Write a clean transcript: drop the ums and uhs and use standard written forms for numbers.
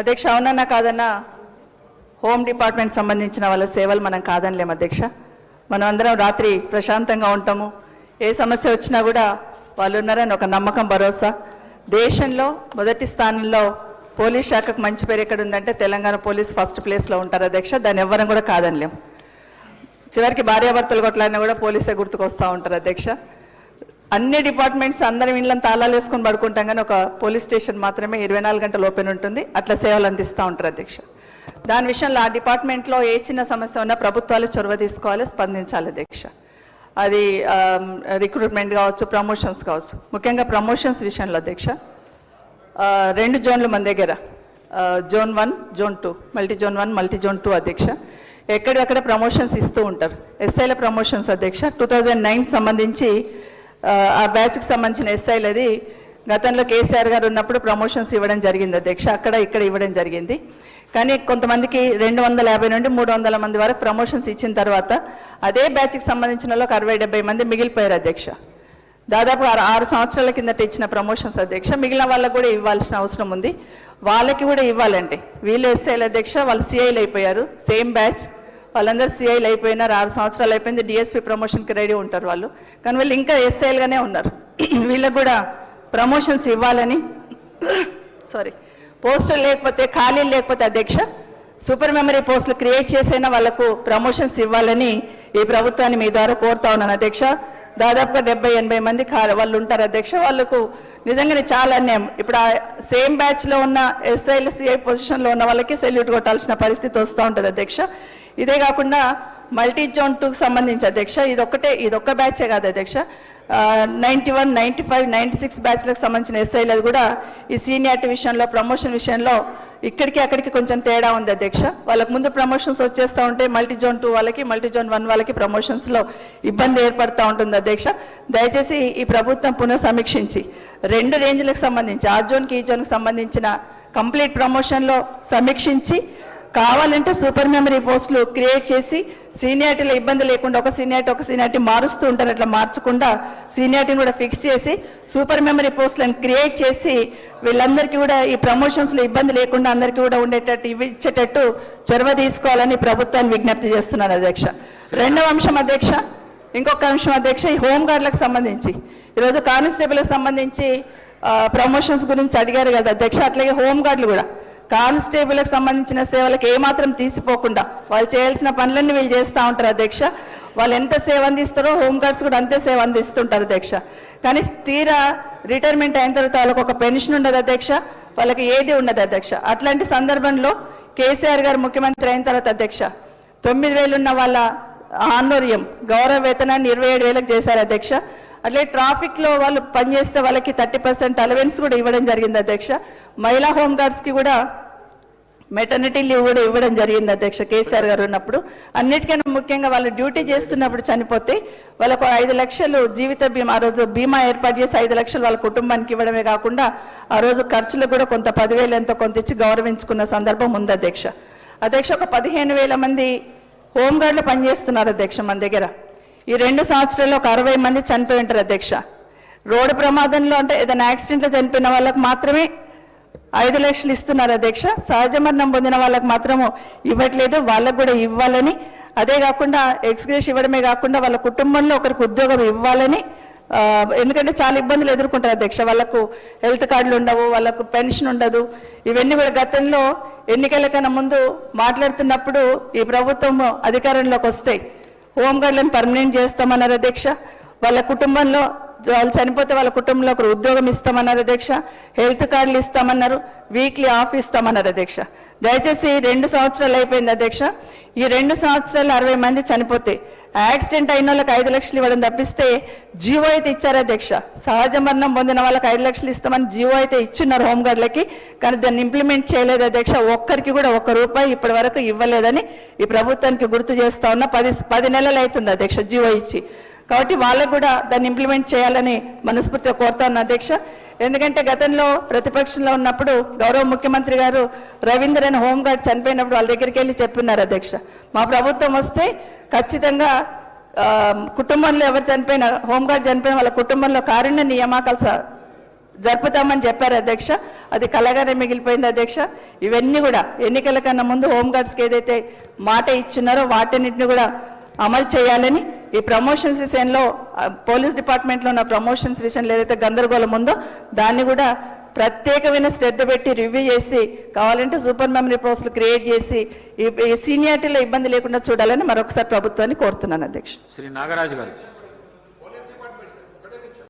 అధ్యక్ష, అవునన్నా కాదన్నా హోమ్ డిపార్ట్మెంట్ సంబంధించిన వాళ్ళ సేవలు మనం కాదనలేము అధ్యక్ష. మనం అందరం రాత్రి ప్రశాంతంగా ఉంటాము. ఏ సమస్య వచ్చినా కూడా వాళ్ళు ఉన్నారని ఒక నమ్మకం, భరోసా. దేశంలో మొదటి స్థానంలో పోలీస్ శాఖకు మంచి పేరు ఎక్కడ ఉందంటే తెలంగాణ పోలీస్ ఫస్ట్ ప్లేస్లో ఉంటారు అధ్యక్ష. దాన్ని ఎవ్వరం కూడా కాదనలేము. చివరికి భార్యాభర్తలు కొట్లాడినా కూడా పోలీసే గుర్తుకొస్తూ ఉంటారు అధ్యక్ష. అన్ని డిపార్ట్మెంట్స్ అందరం ఇళ్ళని తాళాలు వేసుకొని పడుకుంటాం, కానీ ఒక పోలీస్ స్టేషన్ మాత్రమే 24 గంటలు ఓపెన్ ఉంటుంది. అట్లా సేవలు అందిస్తూ ఉంటారు అధ్యక్ష. దాని విషయంలో ఆ డిపార్ట్మెంట్లో ఏ చిన్న సమస్య ఉన్నా ప్రభుత్వాలు చొరవ తీసుకోవాలి, స్పందించాలి అధ్యక్ష. అది రిక్రూట్మెంట్ కావచ్చు, ప్రమోషన్స్ కావచ్చు. ముఖ్యంగా ప్రమోషన్స్ విషయంలో అధ్యక్ష 2 జోన్లు మన దగ్గర, zone 1, zone 2, multi zone 1, multi zone 2 అధ్యక్ష. ఎక్కడెక్కడ ప్రమోషన్స్ ఇస్తూ ఉంటారు. ఎస్ఐల ప్రమోషన్స్ అధ్యక్ష 2009 సంబంధించి ఆ బ్యాచ్కి సంబంధించిన ఎస్ఐలది గతంలో కేసీఆర్ గారు ఉన్నప్పుడు ప్రమోషన్స్ ఇవ్వడం జరిగింది అధ్యక్ష. అక్కడ ఇక్కడ ఇవ్వడం జరిగింది. కానీ కొంతమందికి 250 నుండి 300 మంది వరకు ప్రమోషన్స్ ఇచ్చిన తర్వాత అదే బ్యాచ్కి సంబంధించిన వాళ్ళకి 60-70 మంది మిగిలిపోయారు అధ్యక్ష. దాదాపు 6 సంవత్సరాల కిందట ఇచ్చిన ప్రమోషన్స్ అధ్యక్ష. మిగిలిన వాళ్ళకు కూడా ఇవ్వాల్సిన అవసరం ఉంది. వాళ్ళకి కూడా ఇవ్వాలండి. వీళ్ళు ఎస్ఐలు అధ్యక్ష, వాళ్ళు సిఐలు అయిపోయారు. సేమ్ బ్యాచ్, వాళ్ళందరూ సిఐలు అయిపోయినారు. 6 సంవత్సరాలు అయిపోయింది. డిఎస్పీ ప్రమోషన్కి రెడీ ఉంటారు వాళ్ళు, కానీ వీళ్ళు ఇంకా ఎస్ఐలుగానే ఉన్నారు. వీళ్ళకు కూడా ప్రమోషన్స్ ఇవ్వాలని, పోస్టులు లేకపోతే, ఖాళీలు లేకపోతే అధ్యక్ష సూపర్ మెమరీ పోస్టులు క్రియేట్ చేసైనా వాళ్ళకు ప్రమోషన్స్ ఇవ్వాలని ఈ ప్రభుత్వాన్ని మీ ద్వారా కోరుతా ఉన్నాను అధ్యక్ష. దాదాపుగా 70-80 మంది వాళ్ళు ఉంటారు అధ్యక్ష. వాళ్ళకు నిజంగానే చాలా అన్యాయం. ఇప్పుడు ఆ సేమ్ బ్యాచ్లో ఉన్న ఎస్ఐలు సిఐ పొజిషన్లో ఉన్న వాళ్ళకి సెల్యూట్ కొట్టాల్సిన పరిస్థితి వస్తూ ఉంటుంది అధ్యక్ష. ఇదే కాకుండా మల్టీ జోన్ 2కి సంబంధించి అధ్యక్ష ఇదొక్క బ్యాచే కాదు అధ్యక్ష. 91, 95, 96 బ్యాచ్లకు సంబంధించిన ఎస్ఐలు కూడా ఈ సీనియారిటీ విషయంలో, ప్రమోషన్ విషయంలో ఇక్కడికి అక్కడికి కొంచెం తేడా ఉంది అధ్యక్ష. వాళ్ళకు ముందు ప్రమోషన్స్ వచ్చేస్తూ ఉంటే మల్టీ జోన్ 2 వాళ్ళకి, మల్టీ జోన్ 1 వాళ్ళకి ప్రమోషన్స్లో ఇబ్బంది ఏర్పడుతూ ఉంటుంది అధ్యక్ష. దయచేసి ఈ ప్రభుత్వం పునఃసమీక్షించి 2 రేంజ్లకు సంబంధించి, ఆ జోన్కి ఈ జోన్కి సంబంధించిన కంప్లీట్ ప్రమోషన్లో సమీక్షించి కావాలంటే సూపర్ మెమరీ పోస్టులు క్రియేట్ చేసి సీనియారిటీలో ఇబ్బంది లేకుండా ఒక సీనియారిటీ మారుస్తూ ఉంటారు. అట్లా మార్చకుండా సీనియారిటీని కూడా ఫిక్స్ చేసి సూపర్ మెమరీ పోస్టులను క్రియేట్ చేసి వీళ్ళందరికీ కూడా ఈ ప్రమోషన్స్లో ఇబ్బంది లేకుండా అందరికీ కూడా ఉండేటట్టు ఇచ్చేటట్టు చొరవ తీసుకోవాలని ప్రభుత్వాన్ని విజ్ఞప్తి చేస్తున్నాను అధ్యక్ష. రెండవ అంశం అధ్యక్ష, ఇంకొక అంశం అధ్యక్ష, ఈ హోంగార్డులకు సంబంధించి ఈరోజు కానిస్టేబుల్కి సంబంధించి ప్రమోషన్స్ గురించి అడిగారు కదా అధ్యక్ష. అట్లాగే హోంగార్డులు కూడా కానిస్టేబుల్కి సంబంధించిన సేవలకు ఏమాత్రం తీసిపోకుండా వాళ్ళు చేయాల్సిన పనులన్నీ వీళ్ళు చేస్తూ ఉంటారు అధ్యక్ష. వాళ్ళు ఎంత సేవ అందిస్తారో హోంగార్డ్స్ కూడా అంతే సేవ అందిస్తుంటారు అధ్యక్ష. కానీ తీరా రిటైర్మెంట్ అయిన తర్వాత వాళ్ళకు ఒక పెన్షన్ ఉండదు అధ్యక్ష, వాళ్ళకి ఏది ఉండదు అధ్యక్ష. అట్లాంటి సందర్భంలో కేసీఆర్ గారు ముఖ్యమంత్రి అయిన తర్వాత అధ్యక్ష 9,000 ఉన్న వాళ్ళ ఆందోళన గౌరవ వేతనాన్ని 27,000కు చేశారు అధ్యక్ష. అట్లే ట్రాఫిక్లో వాళ్ళు పనిచేస్తే వాళ్ళకి 30% అలవెన్స్ కూడా ఇవ్వడం జరిగింది అధ్యక్ష. మహిళా హోంగార్డ్స్కి కూడా మెటర్నిటీ లీవ్ కూడా ఇవ్వడం జరిగింది అధ్యక్ష కేసీఆర్ గారు ఉన్నప్పుడు. అన్నిటికన్నా ముఖ్యంగా వాళ్ళు డ్యూటీ చేస్తున్నప్పుడు చనిపోతే వాళ్ళకు 5 లక్షలు జీవిత బీమా, ఆ రోజు బీమా ఏర్పాటు చేసి 5 లక్షలు వాళ్ళ కుటుంబానికి ఇవ్వడమే కాకుండా ఆ రోజు ఖర్చులు కూడా కొంత 10,000 ఎంతో కొంత ఇచ్చి గౌరవించుకున్న సందర్భం ఉంది అధ్యక్ష. అధ్యక్ష ఒక 15,000 మంది హోంగార్డులు పనిచేస్తున్నారు అధ్యక్ష మన దగ్గర. ఈ 2 సంవత్సరాల్లో ఒక 60 మంది చనిపోయి ఉంటారు అధ్యక్ష. రోడ్డు ప్రమాదంలో అంటే ఏదైనా యాక్సిడెంట్లో చనిపోయిన వాళ్ళకు మాత్రమే 5 లక్షలు ఇస్తున్నారు అధ్యక్ష. సహజ మరణం పొందిన వాళ్ళకు మాత్రము ఇవ్వట్లేదు, వాళ్ళకు కూడా ఇవ్వాలని. అదే కాకుండా ఎక్స్గ్రేస్ ఇవ్వడమే కాకుండా వాళ్ళ కుటుంబంలో ఒకరికి ఉద్యోగం ఇవ్వాలని. ఎందుకంటే చాలా ఇబ్బందులు ఎదుర్కొంటారు అధ్యక్ష. వాళ్ళకు హెల్త్ కార్డులు ఉండవు, వాళ్ళకు పెన్షన్ ఉండదు. ఇవన్నీ కూడా గతంలో ఎన్నికల కన్నా ముందు మాట్లాడుతున్నప్పుడు ఈ ప్రభుత్వం అధికారంలోకి వస్తాయి హోంగార్డులను పర్మనెంట్ చేస్తామన్నారు అధ్యక్ష. వాళ్ళ కుటుంబంలో వాళ్ళు చనిపోతే వాళ్ళ కుటుంబంలో ఒకరు ఉద్యోగం ఇస్తామన్నారు అధ్యక్ష. హెల్త్ కార్డులు ఇస్తామన్నారు, వీక్లీ ఆఫ్ ఇస్తామన్నారు అధ్యక్ష. దయచేసి 2 సంవత్సరాలు అయిపోయింది అధ్యక్ష. ఈ 2 సంవత్సరాలు 60 మంది చనిపోతే యాక్సిడెంట్ అయిన వాళ్ళకి 5 లక్షలు ఇవ్వడం తప్పిస్తే జీవో అయితే ఇచ్చారు అధ్యక్ష. సహజ మరణం పొందిన వాళ్ళకి 5 లక్షలు ఇస్తామని జీవో అయితే ఇచ్చున్నారు హోంగార్డులకి, కానీ దాన్ని ఇంప్లిమెంట్ చేయలేదు అధ్యక్ష. ఒక్కరికి కూడా ₹1 ఇప్పటి వరకు ఇవ్వలేదని ఈ ప్రభుత్వానికి గుర్తు చేస్తా ఉన్నా. 10 నెలలు అవుతుంది అధ్యక్ష జీవో ఇచ్చి. కాబట్టి వాళ్ళకు కూడా దాన్ని ఇంప్లిమెంట్ చేయాలని మనస్ఫూర్తిగా కోరుతా ఉన్నా అధ్యక్ష. ఎందుకంటే గతంలో ప్రతిపక్షంలో ఉన్నప్పుడు గౌరవ ముఖ్యమంత్రి గారు రవీంద్ర అనే హోంగార్డ్ చనిపోయినప్పుడు వాళ్ళ దగ్గరికి వెళ్ళి చెప్పున్నారు అధ్యక్ష, మా ప్రభుత్వం వస్తే ఖచ్చితంగా కుటుంబంలో ఎవరు చనిపోయినా, హోంగార్డ్ చనిపోయిన వాళ్ళ కుటుంబంలో కారుణ్య నియామకాలు జరుపుతామని చెప్పారు అధ్యక్ష. అది కలగానే మిగిలిపోయింది అధ్యక్ష. ఇవన్నీ కూడా ఎన్నికల కన్నా ముందు హోంగార్డ్స్కి ఏదైతే మాట ఇచ్చున్నారో వాటన్నిటిని కూడా అమలు చేయాలని, ఈ ప్రమోషన్స్ విషయంలో పోలీస్ డిపార్ట్మెంట్లో ఉన్న ప్రమోషన్స్ విషయంలో ఏదైతే గందరగోళం ఉందో దాన్ని కూడా ప్రత్యేకమైన శ్రద్ధ పెట్టి రివ్యూ చేసి కావాలంటే సూపర్ మెమరీ పోస్టులు క్రియేట్ చేసి ఈ సీనియారిటీలో ఇబ్బంది లేకుండా చూడాలని మరొకసారి ప్రభుత్వాన్ని కోరుతున్నాను అధ్యక్ష. శ్రీ నాగరాజు గారు.